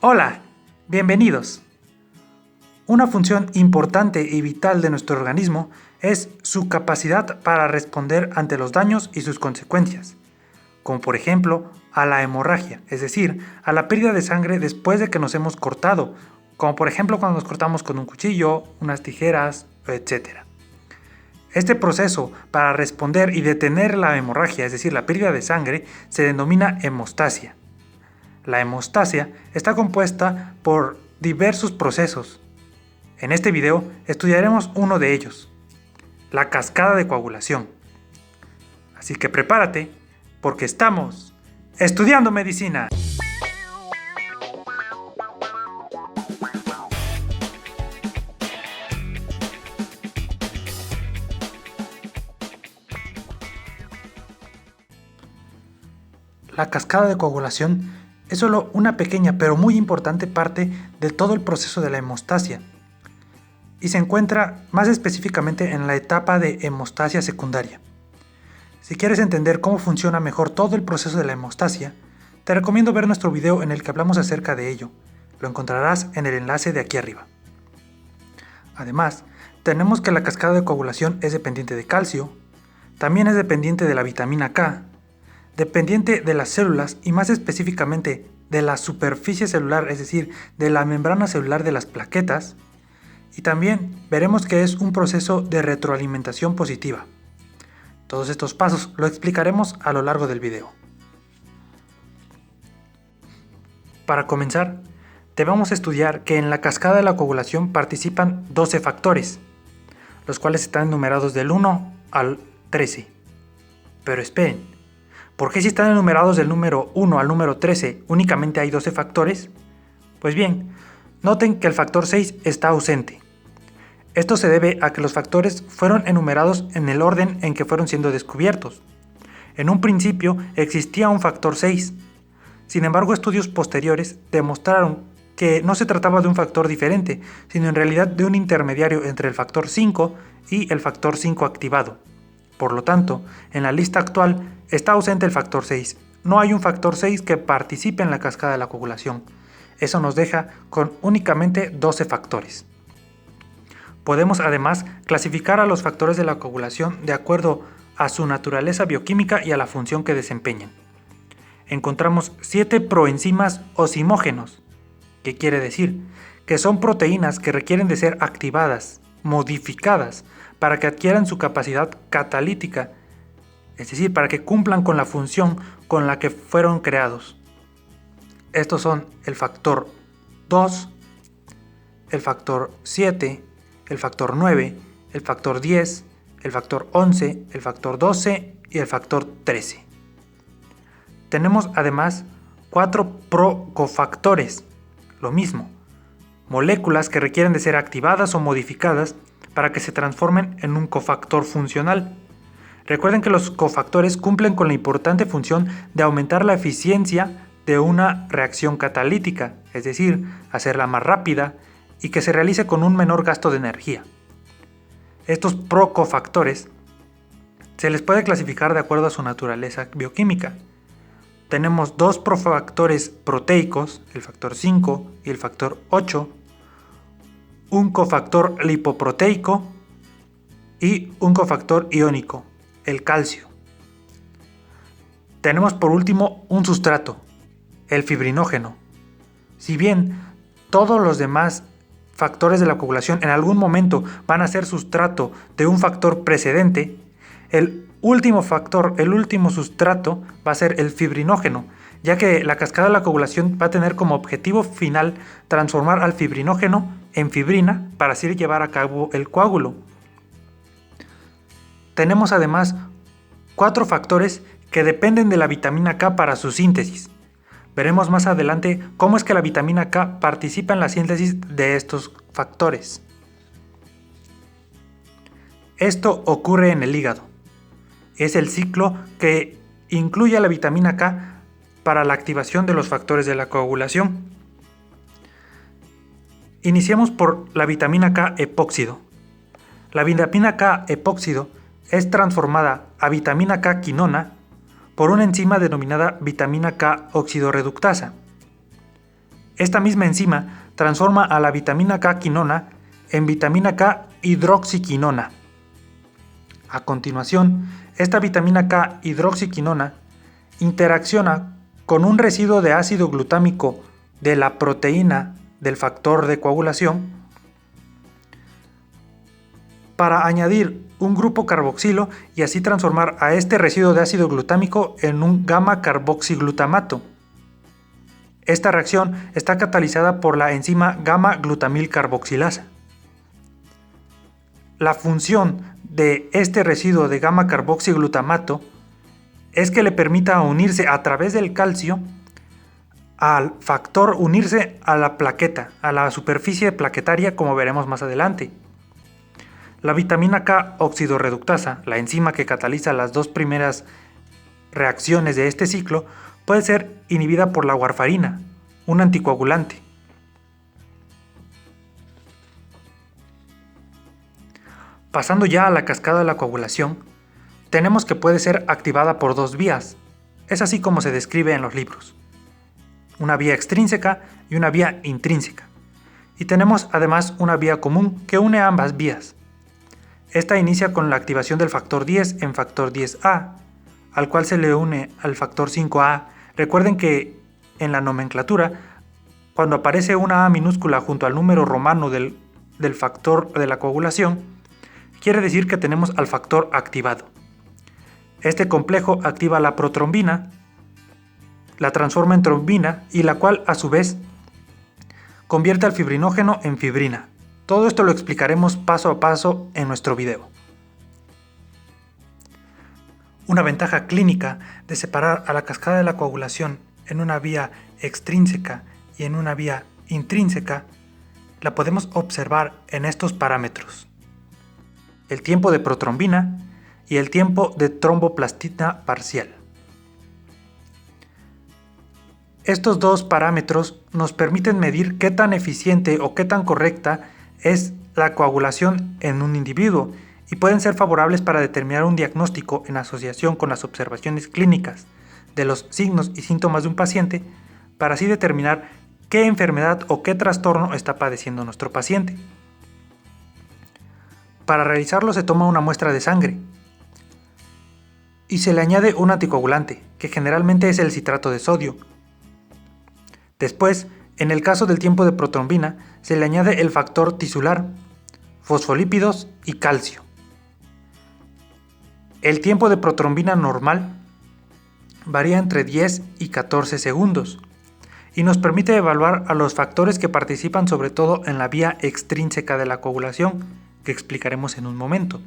Hola, bienvenidos. Una función importante y vital de nuestro organismo es su capacidad para responder ante los daños y sus consecuencias, como por ejemplo a la hemorragia, es decir, a la pérdida de sangre después de que nos hemos cortado, como por ejemplo cuando nos cortamos con un cuchillo, unas tijeras, etc. Este proceso para responder y detener la hemorragia, es decir, la pérdida de sangre, se denomina hemostasia. La hemostasia está compuesta por diversos procesos. En este video estudiaremos uno de ellos, la cascada de coagulación. Así que prepárate, porque estamos estudiando medicina. La cascada de coagulación es solo una pequeña pero muy importante parte de todo el proceso de la hemostasia y se encuentra más específicamente en la etapa de hemostasia secundaria. Si quieres entender cómo funciona mejor todo el proceso de la hemostasia, te recomiendo ver nuestro video en el que hablamos acerca de ello. Lo encontrarás en el enlace de aquí arriba. Además, tenemos que la cascada de coagulación es dependiente de calcio, también es dependiente de la vitamina K, dependiente de las células y más específicamente de la superficie celular, es decir, de la membrana celular de las plaquetas, y también veremos que es un proceso de retroalimentación positiva. Todos estos pasos lo explicaremos a lo largo del video. Para comenzar, debemos estudiar que en la cascada de la coagulación participan 12 factores, los cuales están numerados del 1 al 13. Pero esperen, ¿por qué si están enumerados del número 1 al número 13 únicamente hay 12 factores? Pues bien, noten que el factor 6 está ausente. Esto se debe a que los factores fueron enumerados en el orden en que fueron siendo descubiertos. En un principio existía un factor 6. Sin embargo, estudios posteriores demostraron que no se trataba de un factor diferente, sino en realidad de un intermediario entre el factor 5 y el factor 5 activado. Por lo tanto, en la lista actual está ausente el factor 6. No hay un factor 6 que participe en la cascada de la coagulación. Eso nos deja con únicamente 12 factores. Podemos además clasificar a los factores de la coagulación de acuerdo a su naturaleza bioquímica y a la función que desempeñan. Encontramos 7 proenzimas osimógenos, que quiere decir que son proteínas que requieren de ser activadas, modificadas, para que adquieran su capacidad catalítica, es decir, para que cumplan con la función con la que fueron creados. Estos son el factor 2, el factor 7, el factor 9, el factor 10, el factor 11, el factor 12 y el factor 13. Tenemos además 4 procofactores, lo mismo, moléculas que requieren de ser activadas o modificadas para que se transformen en un cofactor funcional. Recuerden que los cofactores cumplen con la importante función de aumentar la eficiencia de una reacción catalítica, es decir, hacerla más rápida y que se realice con un menor gasto de energía. Estos procofactores se les puede clasificar de acuerdo a su naturaleza bioquímica. Tenemos 2 profactores proteicos, el factor 5 y el factor 8, un cofactor lipoproteico y un cofactor iónico, el calcio. Tenemos por último un sustrato, el fibrinógeno. Si bien todos los demás factores de la coagulación en algún momento van a ser sustrato de un factor precedente, el último factor, el último sustrato va a ser el fibrinógeno, ya que la cascada de la coagulación va a tener como objetivo final transformar al fibrinógeno en fibrina para así llevar a cabo el coágulo. Tenemos además 4 factores que dependen de la vitamina K para su síntesis. Veremos más adelante cómo es que la vitamina K participa en la síntesis de estos factores. Esto ocurre en el hígado. Es el ciclo que incluye a la vitamina K para la activación de los factores de la coagulación. Iniciamos por la vitamina K epóxido. La vitamina K epóxido es transformada a vitamina K quinona por una enzima denominada vitamina K oxidorreductasa. Esta misma enzima transforma a la vitamina K quinona en vitamina K hidroxiquinona. A continuación, esta vitamina K hidroxiquinona interacciona con un residuo de ácido glutámico de la proteína del factor de coagulación para añadir un grupo carboxilo y así transformar a este residuo de ácido glutámico en un gamma-carboxiglutamato. Esta reacción está catalizada por la enzima gamma-glutamil carboxilasa. La función de este residuo de gamma-carboxiglutamato es que le permita unirse a través del calcio al factor, unirse a la plaqueta, a la superficie plaquetaria, como veremos más adelante. La vitamina K oxidorreductasa, la enzima que cataliza las dos primeras reacciones de este ciclo, puede ser inhibida por la warfarina, un anticoagulante. Pasando ya a la cascada de la coagulación, tenemos que puede ser activada por dos vías. Es así como se describe en los libros. Una vía extrínseca y una vía intrínseca. Y tenemos además una vía común que une ambas vías. Esta inicia con la activación del factor 10 en factor 10A, al cual se le une al factor 5A. Recuerden que en la nomenclatura, cuando aparece una A minúscula junto al número romano del factor de la coagulación, quiere decir que tenemos al factor activado. Este complejo activa la protrombina, la transforma en trombina y la cual a su vez convierte al fibrinógeno en fibrina. Todo esto lo explicaremos paso a paso en nuestro video. Una ventaja clínica de separar a la cascada de la coagulación en una vía extrínseca y en una vía intrínseca la podemos observar en estos parámetros: el tiempo de protrombina y el tiempo de tromboplastina parcial. Estos dos parámetros nos permiten medir qué tan eficiente o qué tan correcta es la coagulación en un individuo y pueden ser favorables para determinar un diagnóstico en asociación con las observaciones clínicas de los signos y síntomas de un paciente, para así determinar qué enfermedad o qué trastorno está padeciendo nuestro paciente. Para realizarlo se toma una muestra de sangre y se le añade un anticoagulante, que generalmente es el citrato de sodio. Después, en el caso del tiempo de protrombina, se le añade el factor tisular, fosfolípidos y calcio. El tiempo de protrombina normal varía entre 10 y 14 segundos y nos permite evaluar a los factores que participan sobre todo en la vía extrínseca de la coagulación, que explicaremos en un momento.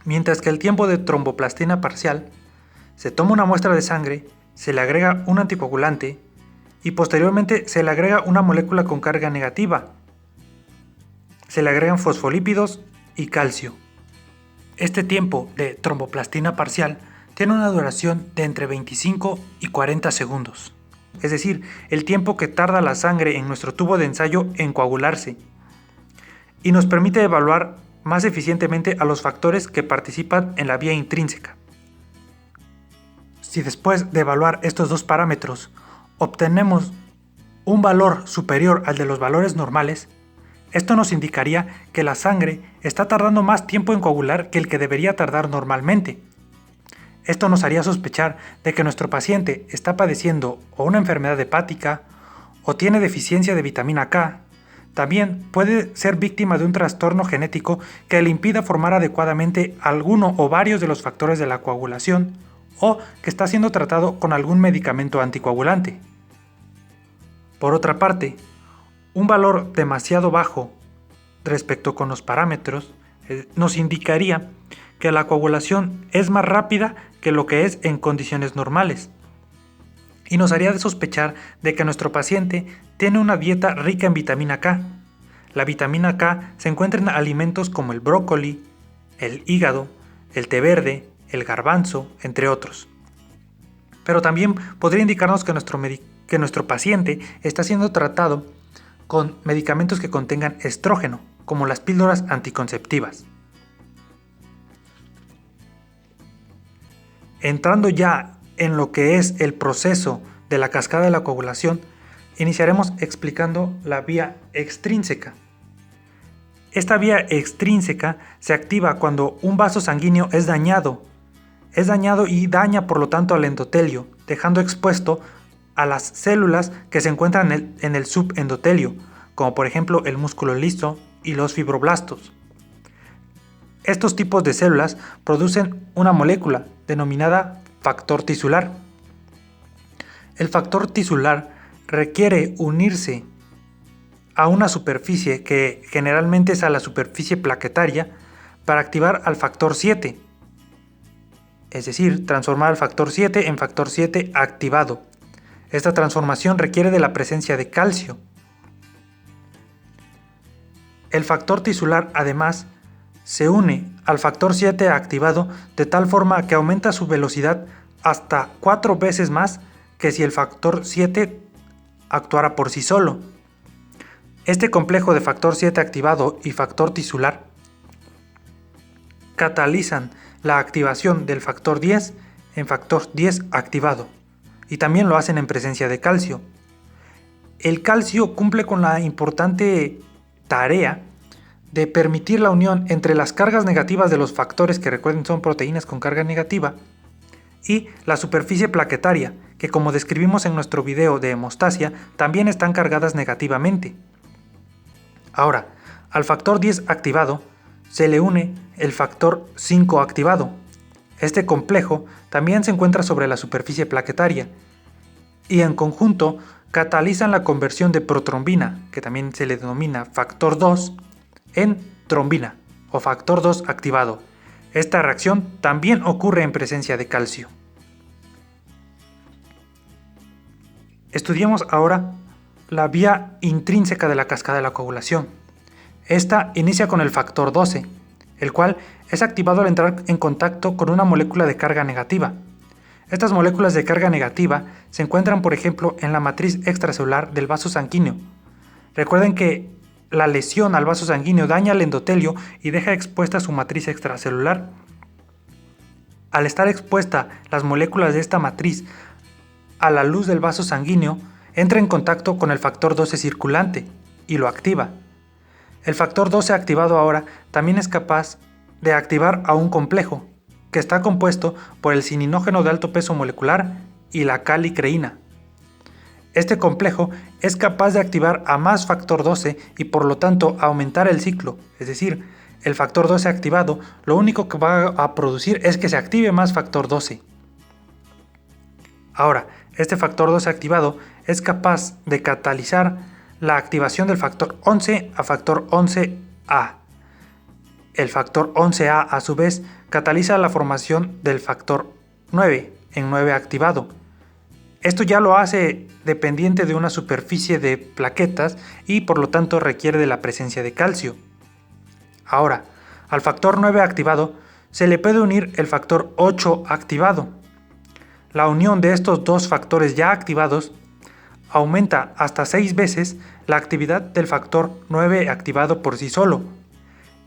Mientras que el tiempo de tromboplastina parcial, se toma una muestra de sangre, se le agrega un anticoagulante y posteriormente se le agrega una molécula con carga negativa. Se le agregan fosfolípidos y calcio. Este tiempo de tromboplastina parcial tiene una duración de entre 25 y 40 segundos. Es decir, el tiempo que tarda la sangre en nuestro tubo de ensayo en coagularse. Y nos permite evaluar más eficientemente a los factores que participan en la vía intrínseca. Si después de evaluar estos dos parámetros obtenemos un valor superior al de los valores normales, esto nos indicaría que la sangre está tardando más tiempo en coagular que el que debería tardar normalmente. Esto nos haría sospechar de que nuestro paciente está padeciendo o una enfermedad hepática o tiene deficiencia de vitamina K. También puede ser víctima de un trastorno genético que le impida formar adecuadamente alguno o varios de los factores de la coagulación, o que está siendo tratado con algún medicamento anticoagulante. Por otra parte, un valor demasiado bajo respecto con los parámetros nos indicaría que la coagulación es más rápida que lo que es en condiciones normales y nos haría sospechar de que nuestro paciente tiene una dieta rica en vitamina K. La vitamina K se encuentra en alimentos como el brócoli, el hígado, el té verde, el garbanzo, entre otros. Pero también podría indicarnos que nuestro paciente está siendo tratado con medicamentos que contengan estrógeno, como las píldoras anticonceptivas. Entrando ya en lo que es el proceso de la cascada de la coagulación, Iniciaremos explicando la vía extrínseca. Esta vía extrínseca se activa cuando un vaso sanguíneo es dañado y daña por lo tanto al endotelio, dejando expuesto a las células que se encuentran en el subendotelio, como por ejemplo el músculo liso y los fibroblastos. Estos tipos de células producen una molécula denominada factor tisular. El factor tisular requiere unirse a una superficie que generalmente es a la superficie plaquetaria para activar al factor 7, es decir, transformar al factor 7 en factor 7 activado. Esta transformación requiere de la presencia de calcio. El factor tisular además se une al factor 7 activado de tal forma que aumenta su velocidad hasta 4 veces más que si el factor 7 actuara por sí solo. Este complejo de factor 7 activado y factor tisular catalizan la activación del factor 10 en factor 10 activado, y también lo hacen en presencia de calcio. El calcio cumple con la importante tarea de permitir la unión entre las cargas negativas de los factores, que recuerden son proteínas con carga negativa, y la superficie plaquetaria, que como describimos en nuestro video de hemostasia, también están cargadas negativamente. Ahora, al factor 10 activado se le une el factor 5 activado. Este complejo también se encuentra sobre la superficie plaquetaria y en conjunto catalizan la conversión de protrombina, que también se le denomina factor 2, en trombina o factor 2 activado. Esta reacción también ocurre en presencia de calcio. Estudiemos ahora la vía intrínseca de la cascada de la coagulación. Esta inicia con el factor 12, el cual es activado al entrar en contacto con una molécula de carga negativa. Estas moléculas de carga negativa se encuentran, por ejemplo, en la matriz extracelular del vaso sanguíneo. Recuerden que la lesión al vaso sanguíneo daña al endotelio y deja expuesta su matriz extracelular. Al estar expuesta las moléculas de esta matriz a la luz del vaso sanguíneo, entra en contacto con el factor 12 circulante y lo activa. El factor 12 activado ahora también es capaz de activar a un complejo que está compuesto por el cininógeno de alto peso molecular y la calicreína. Este complejo es capaz de activar a más factor 12 y por lo tanto aumentar el ciclo, es decir, el factor 12 activado lo único que va a producir es que se active más factor 12. Ahora, este factor 12 activado es capaz de catalizar la activación del factor 11 a factor 11A. El factor 11A a su vez cataliza la formación del factor 9 en 9 activado. Esto ya lo hace dependiente de una superficie de plaquetas y por lo tanto requiere de la presencia de calcio. Ahora, al factor 9 activado se le puede unir el factor 8 activado. La unión de estos dos factores ya activados aumenta hasta 6 veces la actividad del factor 9 activado por sí solo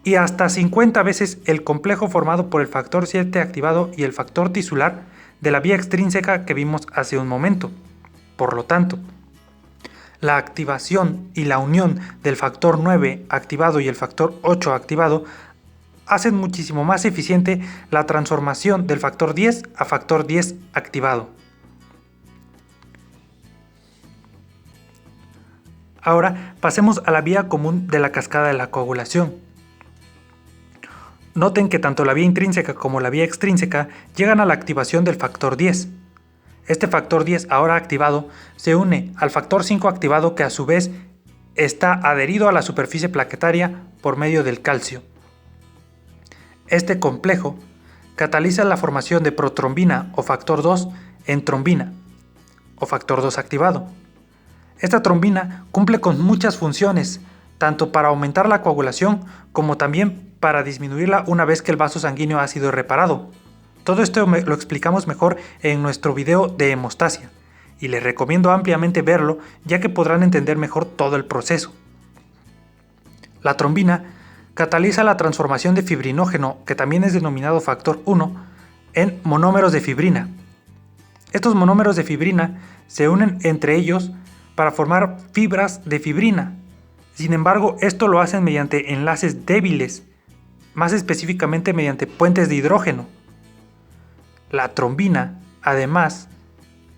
y hasta 50 veces el complejo formado por el factor 7 activado y el factor tisular de la vía extrínseca que vimos hace un momento. Por lo tanto, la activación y la unión del factor 9 activado y el factor 8 activado hacen muchísimo más eficiente la transformación del factor 10 a factor 10 activado. Ahora pasemos a la vía común de la cascada de la coagulación. Noten que tanto la vía intrínseca como la vía extrínseca llegan a la activación del factor 10. Este factor 10 ahora activado se une al factor 5 activado, que a su vez está adherido a la superficie plaquetaria por medio del calcio. Este complejo cataliza la formación de protrombina o factor 2 en trombina o factor 2 activado. Esta trombina cumple con muchas funciones, tanto para aumentar la coagulación como también para disminuirla una vez que el vaso sanguíneo ha sido reparado. Todo esto lo explicamos mejor en nuestro video de hemostasia y les recomiendo ampliamente verlo, ya que podrán entender mejor todo el proceso. La trombina cataliza la transformación de fibrinógeno, que también es denominado factor 1, en monómeros de fibrina. Estos monómeros de fibrina se unen entre ellos para formar fibras de fibrina. Sin embargo, esto lo hacen mediante enlaces débiles, más específicamente mediante puentes de hidrógeno. La trombina, además,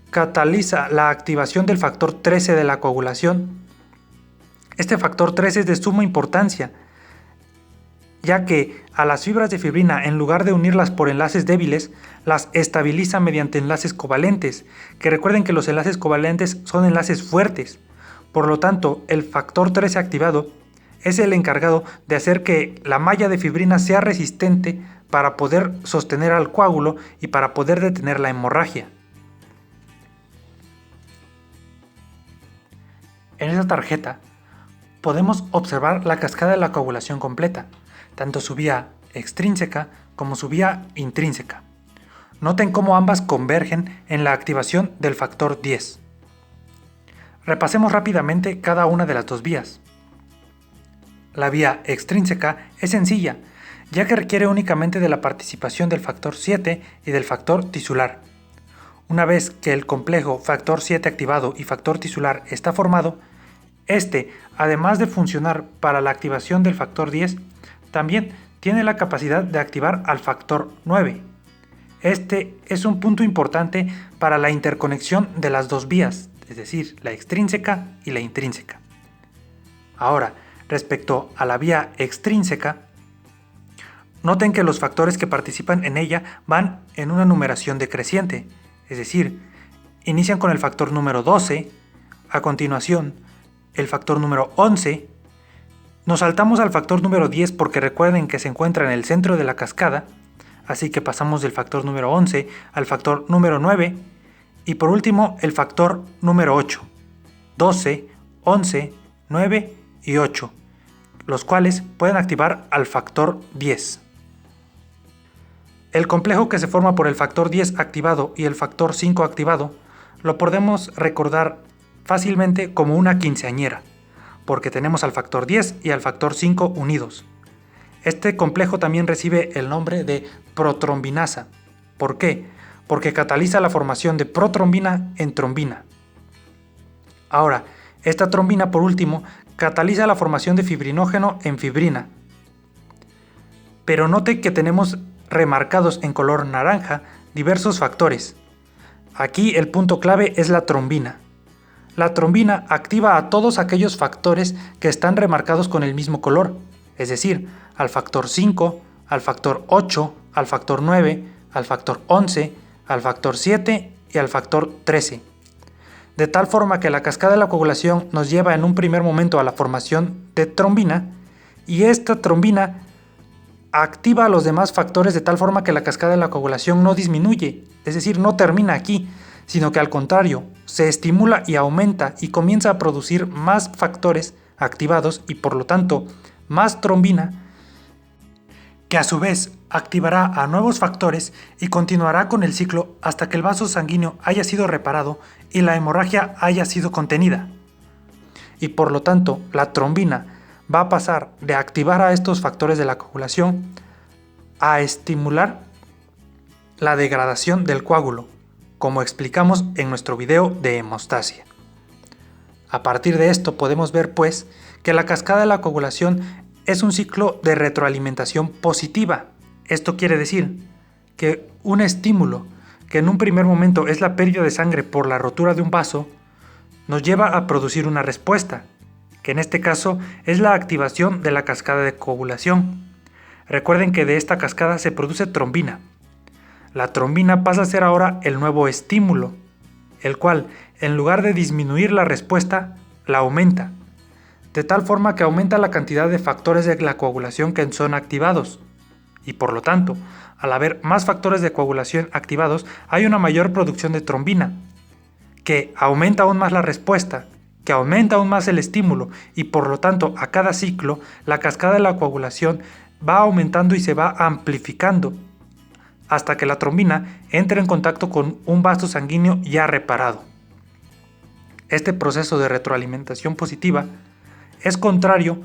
cataliza la activación del factor 13 de la coagulación. Este factor 13 es de suma importancia, ya que a las fibras de fibrina, en lugar de unirlas por enlaces débiles, las estabiliza mediante enlaces covalentes, que recuerden que los enlaces covalentes son enlaces fuertes. Por lo tanto, el factor 13 activado es el encargado de hacer que la malla de fibrina sea resistente para poder sostener al coágulo y para poder detener la hemorragia. En esta tarjeta podemos observar la cascada de la coagulación completa, tanto su vía extrínseca como su vía intrínseca. Noten cómo ambas convergen en la activación del factor 10. Repasemos rápidamente cada una de las dos vías. La vía extrínseca es sencilla, ya que requiere únicamente de la participación del factor 7 y del factor tisular. Una vez que el complejo factor 7 activado y factor tisular está formado, este, además de funcionar para la activación del factor 10, también tiene la capacidad de activar al factor 9. Este es un punto importante para la interconexión de las dos vías, es decir, la extrínseca y la intrínseca. Ahora, respecto a la vía extrínseca, noten que los factores que participan en ella van en una numeración decreciente, es decir, inician con el factor número 12, a continuación el factor número 11, nos saltamos al factor número 10 porque recuerden que se encuentra en el centro de la cascada, así que pasamos del factor número 11 al factor número 9 y por último el factor número 8, 12, 11, 9 y 8, los cuales pueden activar al factor 10. El complejo que se forma por el factor 10 activado y el factor 5 activado lo podemos recordar fácilmente como una quinceañera, porque tenemos al factor 10 y al factor 5 unidos. Este complejo también recibe el nombre de protrombinasa. ¿Por qué? Porque cataliza la formación de protrombina en trombina. Ahora, esta trombina, por último, cataliza la formación de fibrinógeno en fibrina. Pero note que tenemos remarcados en color naranja diversos factores. Aquí el punto clave es la trombina. La trombina activa a todos aquellos factores que están remarcados con el mismo color, es decir, al factor 5, al factor 8, al factor 9, al factor 11, al factor 7 y al factor 13. De tal forma que la cascada de la coagulación nos lleva en un primer momento a la formación de trombina y esta trombina activa a los demás factores de tal forma que la cascada de la coagulación no disminuye, es decir, no termina aquí, sino que al contrario, se estimula y aumenta y comienza a producir más factores activados y por lo tanto más trombina, que a su vez activará a nuevos factores y continuará con el ciclo hasta que el vaso sanguíneo haya sido reparado y la hemorragia haya sido contenida. Y por lo tanto, la trombina va a pasar de activar a estos factores de la coagulación a estimular la degradación del coágulo, como explicamos en nuestro video de hemostasia. A partir de esto podemos ver pues que la cascada de la coagulación es un ciclo de retroalimentación positiva. Esto quiere decir que un estímulo que en un primer momento es la pérdida de sangre por la rotura de un vaso, nos lleva a producir una respuesta, que en este caso es la activación de la cascada de coagulación. Recuerden que de esta cascada se produce trombina. La trombina pasa a ser ahora el nuevo estímulo, el cual, en lugar de disminuir la respuesta, la aumenta, de tal forma que aumenta la cantidad de factores de la coagulación que son activados, y por lo tanto, al haber más factores de coagulación activados, hay una mayor producción de trombina, que aumenta aún más la respuesta, que aumenta aún más el estímulo, y por lo tanto, a cada ciclo, la cascada de la coagulación va aumentando y se va amplificando, hasta que la trombina entre en contacto con un vaso sanguíneo ya reparado. Este proceso de retroalimentación positiva es contrario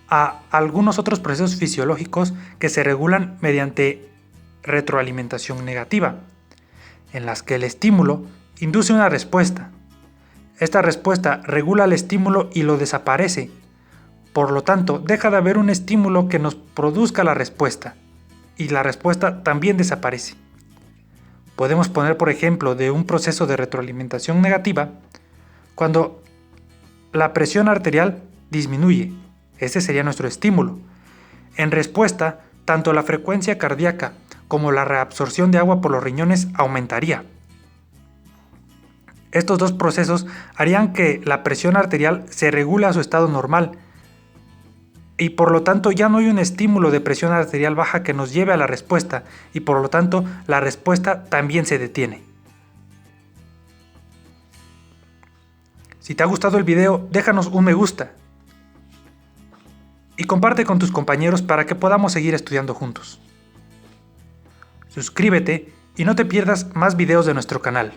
a algunos otros procesos fisiológicos que se regulan mediante retroalimentación negativa, en las que el estímulo induce una respuesta. esta respuesta regula el estímulo y lo desaparece. Por lo tanto, deja de haber un estímulo que nos produzca la respuesta, y la respuesta también desaparece. Podemos poner por ejemplo de un proceso de retroalimentación negativa cuando la presión arterial disminuye. Ese sería nuestro estímulo. En respuesta, tanto la frecuencia cardíaca como la reabsorción de agua por los riñones aumentaría. Estos dos procesos harían que la presión arterial se regule a su estado normal y por lo tanto ya no hay un estímulo de presión arterial baja que nos lleve a la respuesta y por lo tanto la respuesta también se detiene. Si te ha gustado el video, déjanos un me gusta y comparte con tus compañeros para que podamos seguir estudiando juntos. Suscríbete y no te pierdas más videos de nuestro canal.